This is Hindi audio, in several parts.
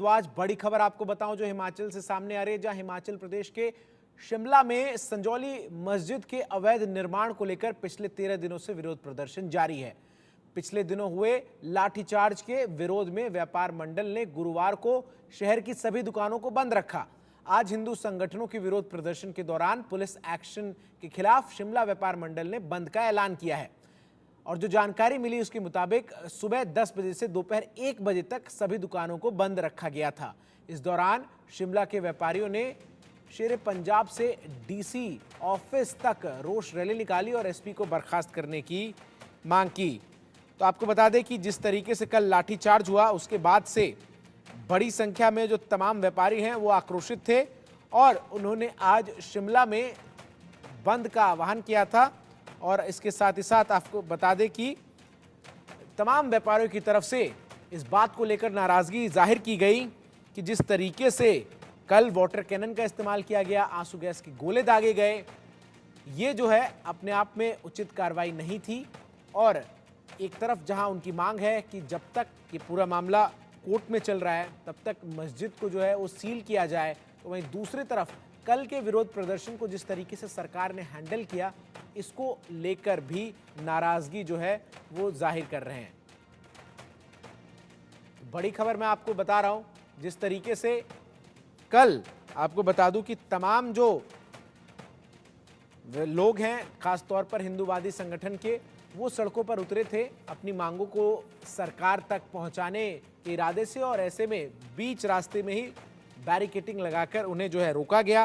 भारद्वाज, बड़ी खबर आपको बताऊं जो हिमाचल से सामने आ रही है, जहां हिमाचल प्रदेश के शिमला में संजौली मस्जिद के अवैध निर्माण को लेकर पिछले 13 दिनों से विरोध प्रदर्शन जारी है। पिछले दिनों हुए लाठीचार्ज के विरोध में व्यापार मंडल ने गुरुवार को शहर की सभी दुकानों को बंद रखा। आज हिंदू संगठनों के विरोध प्रदर्शन के दौरान पुलिस एक्शन के खिलाफ शिमला व्यापार मंडल ने बंद का ऐलान किया है और जो जानकारी मिली उसके मुताबिक सुबह 10 बजे से दोपहर 1 बजे तक सभी दुकानों को बंद रखा गया था। इस दौरान शिमला के व्यापारियों ने शेरे पंजाब से डीसी ऑफिस तक रोष रैली निकाली और एसपी को बर्खास्त करने की मांग की। तो आपको बता दें कि जिस तरीके से कल लाठीचार्ज हुआ उसके बाद से बड़ी संख्या में जो तमाम व्यापारी हैं वो आक्रोशित थे और उन्होंने आज शिमला में बंद का आह्वान किया था। और इसके साथ ही साथ आपको बता दें कि तमाम व्यापारियों की तरफ से इस बात को लेकर नाराजगी जाहिर की गई कि जिस तरीके से कल वाटर कैनन का इस्तेमाल किया गया, आंसू गैस के गोले दागे गए, ये जो है अपने आप में उचित कार्रवाई नहीं थी। और एक तरफ जहां उनकी मांग है कि जब तक ये पूरा मामला कोर्ट में चल रहा है तब तक मस्जिद को जो है वो सील किया जाए, तो वहीं दूसरी तरफ कल के विरोध प्रदर्शन को जिस तरीके से सरकार ने हैंडल किया, इसको लेकर भी नाराजगी जो है वो जाहिर कर रहे हैं। बड़ी खबर मैं आपको बता रहा हूं, जिस तरीके से कल आपको बता दूं कि तमाम जो लोग हैं खास तौर पर हिंदूवादी संगठन के, वो सड़कों पर उतरे थे अपनी मांगों को सरकार तक पहुंचाने के इरादे से और ऐसे में बीच रास्ते में ही बैरिकेटिंग लगाकर उन्हें जो है रोका गया।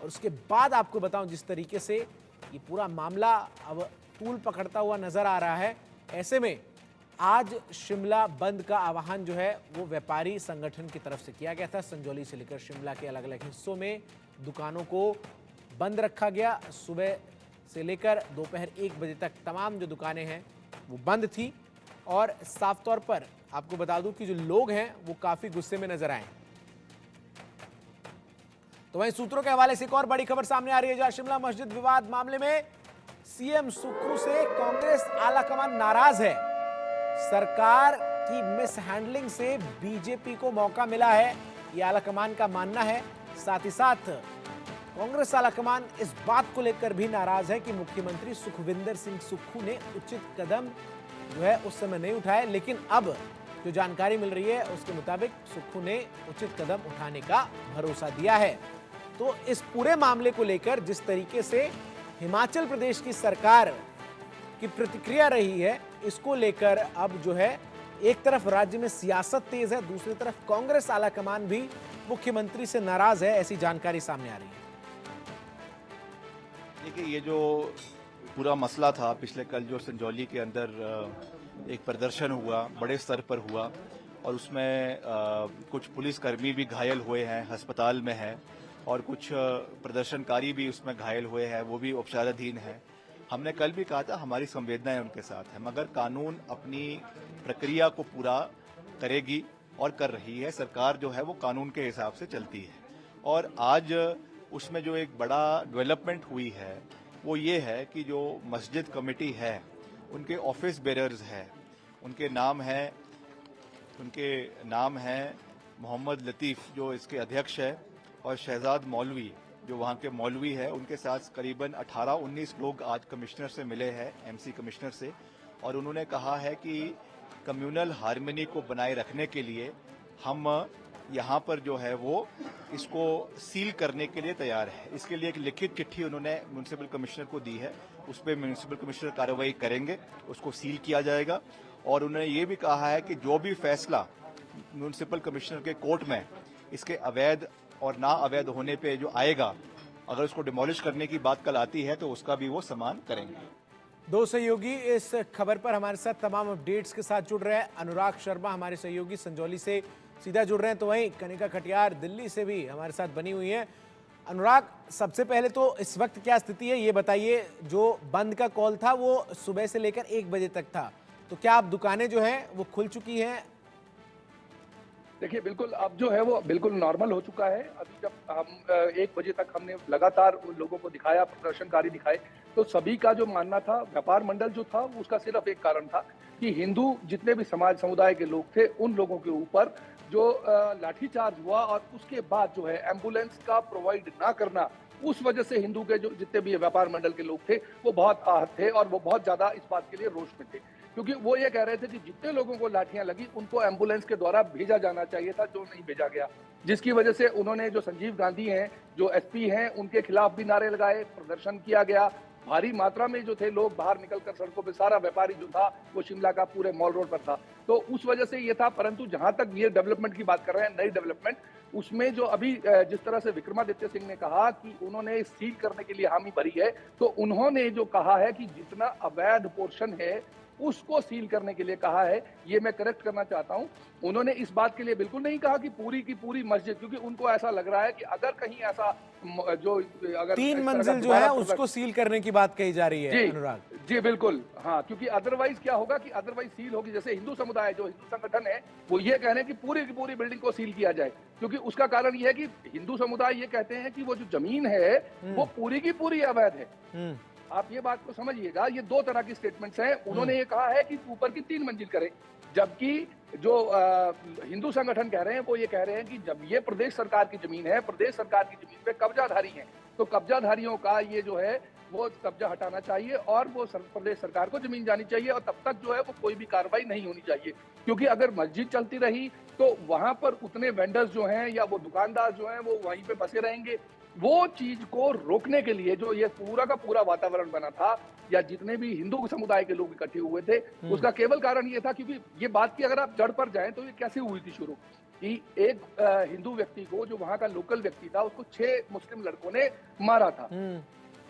और उसके बाद आपको बताऊं जिस तरीके से ये पूरा मामला अब तूल पकड़ता हुआ नजर आ रहा है, ऐसे में आज शिमला बंद का आह्वान जो है वो व्यापारी संगठन की तरफ से किया गया था। संजौली से लेकर शिमला के अलग अलग हिस्सों में दुकानों को बंद रखा गया। सुबह से लेकर दोपहर 1 बजे तक तमाम जो दुकानें हैं वो बंद थी और साफ तौर पर आपको बता दूं कि जो लोग हैं वो काफी गुस्से में नजर आए। तो वहीं सूत्रों के हवाले से एक और बड़ी खबर सामने आ रही है, जहां शिमला मस्जिद विवाद मामले में सीएम सुक्खू से कांग्रेस आलाकमान नाराज है। सरकार की मिस हैंडलिंग से बीजेपी को मौका मिला है, यह आलाकमान का मानना है। साथ ही साथ कांग्रेस आलाकमान इस बात को लेकर भी नाराज है कि मुख्यमंत्री सुखविंदर सिंह सुक्खू ने उचित कदम जो है उस समय नहीं उठाए, लेकिन अब जो जानकारी मिल रही है उसके मुताबिक सुक्खू ने उचित कदम उठाने का भरोसा दिया है। तो इस पूरे मामले को लेकर जिस तरीके से हिमाचल प्रदेश की सरकार की प्रतिक्रिया रही है, इसको लेकर अब जो है एक तरफ राज्य में सियासत तेज है, दूसरी तरफ कांग्रेस आलाकमान भी मुख्यमंत्री से नाराज है, ऐसी जानकारी सामने आ रही है। देखिए, ये जो पूरा मसला था पिछले कल जो संजौली के अंदर एक प्रदर्शन हुआ, बड़े स्तर पर हुआ और उसमें कुछ पुलिसकर्मी भी घायल हुए हैं, अस्पताल में हैं और कुछ प्रदर्शनकारी भी उसमें घायल हुए हैं, वो भी उपचाराधीन हैं। हमने कल भी कहा था हमारी संवेदनाएं उनके साथ हैं, मगर कानून अपनी प्रक्रिया को पूरा करेगी और कर रही है। सरकार जो है वो कानून के हिसाब से चलती है और आज उसमें जो एक बड़ा डेवलपमेंट हुई है वो ये है कि जो मस्जिद कमेटी है उनके ऑफिस बेरर्स हैं, उनके नाम हैं मोहम्मद लतीफ़ जो इसके अध्यक्ष है और शहजाद मौलवी जो वहाँ के मौलवी है, उनके साथ करीबन 18-19 लोग आज कमिश्नर से मिले हैं, एमसी कमिश्नर से, और उन्होंने कहा है कि कम्युनल हार्मनी को बनाए रखने के लिए हम यहाँ पर जो है वो इसको सील करने के लिए तैयार है। इसके लिए एक लिखित चिट्ठी उन्होंने म्यूनिसिपल कमिश्नर को दी है, उस पर म्यूनिसिपल कमिश्नर कार्रवाई करेंगे, उसको सील किया जाएगा। और उन्होंने ये भी कहा है कि जो भी फैसला म्यूनिसिपल कमिश्नर के कोर्ट में इसके अवैध और ना अवैध होने पे जो आएगा, अगर उसको डिमोलिश करने की बात कल आती है तो उसका भी वो सम्मान करेंगे। दो सहयोगी इस खबर पर हमारे साथ तमाम अपडेट्स के साथ जुड़ रहे हैं। अनुराग शर्मा हमारे सहयोगी संजौली से सीधा जुड़ रहे हैं, तो वहीं कनिका खटियार दिल्ली से भी हमारे साथ बनी हुई हैं। अनुराग, सबसे पहले तो इस वक्त क्या स्थिति है ये बताइए। जो बंद का कॉल था वो सुबह से लेकर 1 बजे तक था, तो क्या अब दुकानें जो हैं वो खुल चुकी हैं? देखिए, बिल्कुल अब जो है वो बिल्कुल नॉर्मल हो चुका है। अभी जब हम 1 बजे तक हमने लगातार उन लोगों को दिखाया, प्रदर्शनकारी दिखाए, तो सभी का जो मानना था, व्यापार मंडल जो था उसका सिर्फ एक कारण था कि हिंदू जितने भी समाज समुदाय के लोग थे उन लोगों के ऊपर जो लाठीचार्ज हुआ और उसके बाद जो है एम्बुलेंस का प्रोवाइड ना करना, उस वजह से हिंदू के जो जितने भी व्यापार मंडल के लोग थे वो बहुत आहत थे और वो बहुत ज्यादा इस बात के लिए रोष में थे, क्योंकि वो ये कह रहे थे कि जितने लोगों को लाठियां लगी उनको एम्बुलेंस के द्वारा भेजा जाना चाहिए था, जो नहीं भेजा गया, जिसकी वजह से उन्होंने जो संजीव गांधी हैं, जो एसपी हैं, उनके खिलाफ भी नारे लगाए, प्रदर्शन किया गया। भारी मात्रा में जो थे लोग बाहर निकलकर सड़कों पे, सारा व्यापारी जो था वो शिमला का पूरे मॉल रोड पर था, तो उस वजह से ये था। परंतु जहां तक ये डेवलपमेंट की बात कर रहे हैं, नई डेवलपमेंट, उसमें जो अभी जिस तरह से विक्रमादित्य सिंह ने कहा कि उन्होंने सील करने के लिए हामी भरी है, तो उन्होंने जो कहा है कि जितना अवैध पोर्शन है उसको सील करने के लिए कहा है। ये मैं करेक्ट करना चाहता हूं, उन्होंने इस बात के लिए बिल्कुल नहीं कहा कि पूरी की पूरी मस्जिद, क्योंकि उनको ऐसा लग रहा है कि अगर कहीं ऐसा जो अगर 3 मंजिल जो है उसको सील करने की बात कही जा रही है अनुराग। जी बिल्कुल, हाँ, क्योंकि अदरवाइज क्या होगा कि अदरवाइज सील होगी। जैसे हिंदू समुदाय, जो हिंदू संगठन है, वो ये कह रहे हैं कि पूरी की पूरी बिल्डिंग को सील किया जाए, क्योंकि उसका कारण ये है कि हिंदू समुदाय ये कहते हैं कि वो जो जमीन है वो पूरी की पूरी अवैध है। आप ये बात को समझिएगा, ये दो तरह की स्टेटमेंट्स हैं। उन्होंने ये कहा है कि ऊपर की 3 मंजिल करें, जबकि जो हिंदू संगठन कह रहे हैं वो ये कह रहे हैं कि जब ये प्रदेश सरकार की जमीन है, प्रदेश सरकार की जमीन पे कब्जाधारी हैं, तो कब्जाधारियों का ये जो है वो कब्जा हटाना चाहिए और वो प्रदेश सरकार को जमीन जानी चाहिए, और तब तक जो है वो कोई भी कार्रवाई नहीं होनी चाहिए, क्योंकि अगर मस्जिद चलती रही तो वहां पर उतने वेंडर्स जो हैं या वो दुकानदार जो हैं वो वहीं पे बसे रहेंगे। वो चीज को रोकने के लिए जो ये पूरा का पूरा वातावरण बना था, या जितने भी हिंदू समुदाय के लोग इकट्ठे हुए थे, उसका केवल कारण ये था, क्योंकि ये बात की अगर आप जड़ पर जाएं तो ये कैसे हुई थी शुरू, कि एक हिंदू व्यक्ति को, जो वहां का लोकल व्यक्ति था, उसको 6 मुस्लिम लड़कों ने मारा था।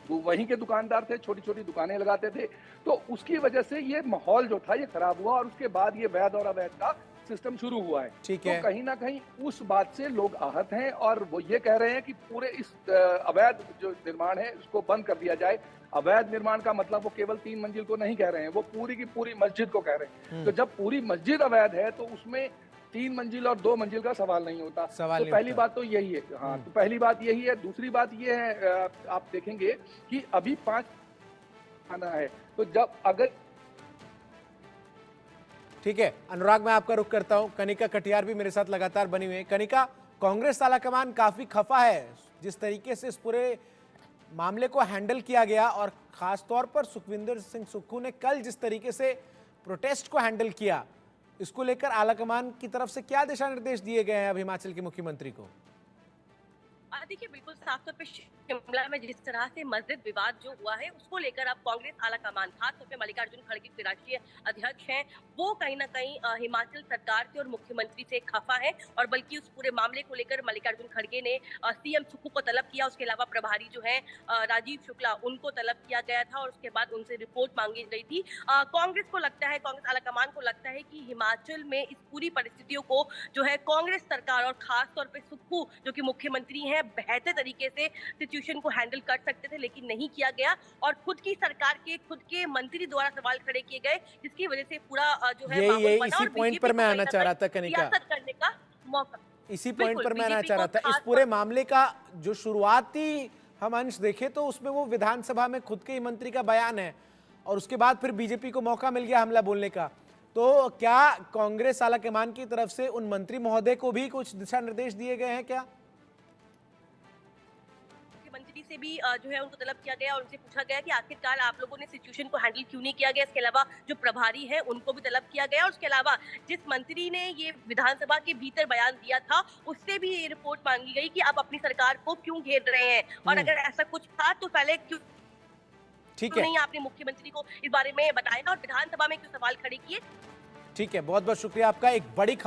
वो वहीं के दुकानदार थे, छोटी छोटी दुकानें लगाते थे, तो उसकी वजह से ये माहौल जो था ये खराब हुआ, और उसके बाद ये वैध और अवैध का सिस्टम शुरू हुआ है। ठीक तो है। कहीं ना कहीं उस बात से लोग आहत हैं, और वो ये कह रहे हैं कि पूरे इस अवैध जो निर्माण है उसको बंद कर दिया जाए। अवैध निर्माण का मतलब वो केवल 3 मंजिल को नहीं कह रहे हैं, वो पूरी की पूरी मस्जिद को कह रहे हैं। तो जब पूरी मस्जिद अवैध है तो उसमें 3 मंजिल और 2 मंजिल का सवाल नहीं होता। तो पहली बात तो यही है, हाँ, तो पहली बात यही है। दूसरी बात ये है, आप देखेंगे कि अभी 5 आना है, तो जब अगर ठीक है अनुराग, मैं आपका रुख करता हूं। कनिका कटियार भी मेरे साथ लगातार बनी हुई है। कनिका, कांग्रेस आलाकमान काफी खफा है जिस तरीके से इस पूरे मामले को हैंडल किया गया, और खासतौर पर सुखविंदर सिंह सुक्खू ने कल जिस तरीके से प्रोटेस्ट को हैंडल किया, इसको लेकर आलाकमान की तरफ से क्या दिशा निर्देश दिए गए हैं अब हिमाचल के मुख्यमंत्री को? देखिए, बिल्कुल साफ तौर पे शिमला में जिस तरह से मस्जिद विवाद जो हुआ है उसको लेकर अब कांग्रेस आलाकमान, खासतौर पे मल्लिकार्जुन खड़गे के राष्ट्रीय अध्यक्ष हैं, वो कहीं ना कहीं हिमाचल सरकार से और मुख्यमंत्री से खफा है, और बल्कि उस पूरे मामले को लेकर मल्लिकार्जुन खड़गे ने सीएम सुक्खू को तलब किया। उसके अलावा प्रभारी जो है राजीव शुक्ला, उनको तलब किया गया था, और उसके बाद उनसे रिपोर्ट मांगी गई थी। कांग्रेस को लगता है, कांग्रेस आलाकमान को लगता है कि हिमाचल में इस पूरी परिस्थितियों को जो है कांग्रेस सरकार और खासतौर पर सुक्खू जो कि मुख्यमंत्री है, बेहतर तरीके से सिचुएशन को हैंडल कर सकते थे, लेकिन नहीं किया गया, और खुद की सरकार के खुद के मंत्री द्वारा सवाल खड़े किए गए, जिसकी वजह से पूरा जो है यही इसी पॉइंट पर मैं आना चाह रहा था कनिका, करने का मौका, इसी पॉइंट पर मैं आना चाह रहा था। इस पूरे मामले का जो शुरुआती हम अंश देखें तो उसमें वो विधानसभा में खुद के ही मंत्री का बयान है, और उसके बाद फिर बीजेपी को मौका मिल गया हमला बोलने का। तो क्या कांग्रेस आलाकमान की तरफ से उन मंत्री महोदय को भी कुछ दिशा निर्देश दिए गए हैं क्या? मंत्री से भी जो है उनको तलब किया गया, और उनसे पूछा गया कि आखिरकार आप लोगों ने सिचुएशन को हैंडल क्यों नहीं किया गया। इसके अलावा जो प्रभारी है उनको भी तलब किया गया, और उसके अलावा जिस मंत्री ने ये विधानसभा के भीतर बयान दिया था उससे भी ये रिपोर्ट मांगी गई कि आप अपनी सरकार को क्यों घेर रहे हैं, और अगर ऐसा कुछ था तो पहले क्यों नहीं आपने मुख्यमंत्री को इस बारे में बताया और विधानसभा में क्यों सवाल खड़े किए। ठीक है, बहुत बहुत शुक्रिया आपका। एक बड़ी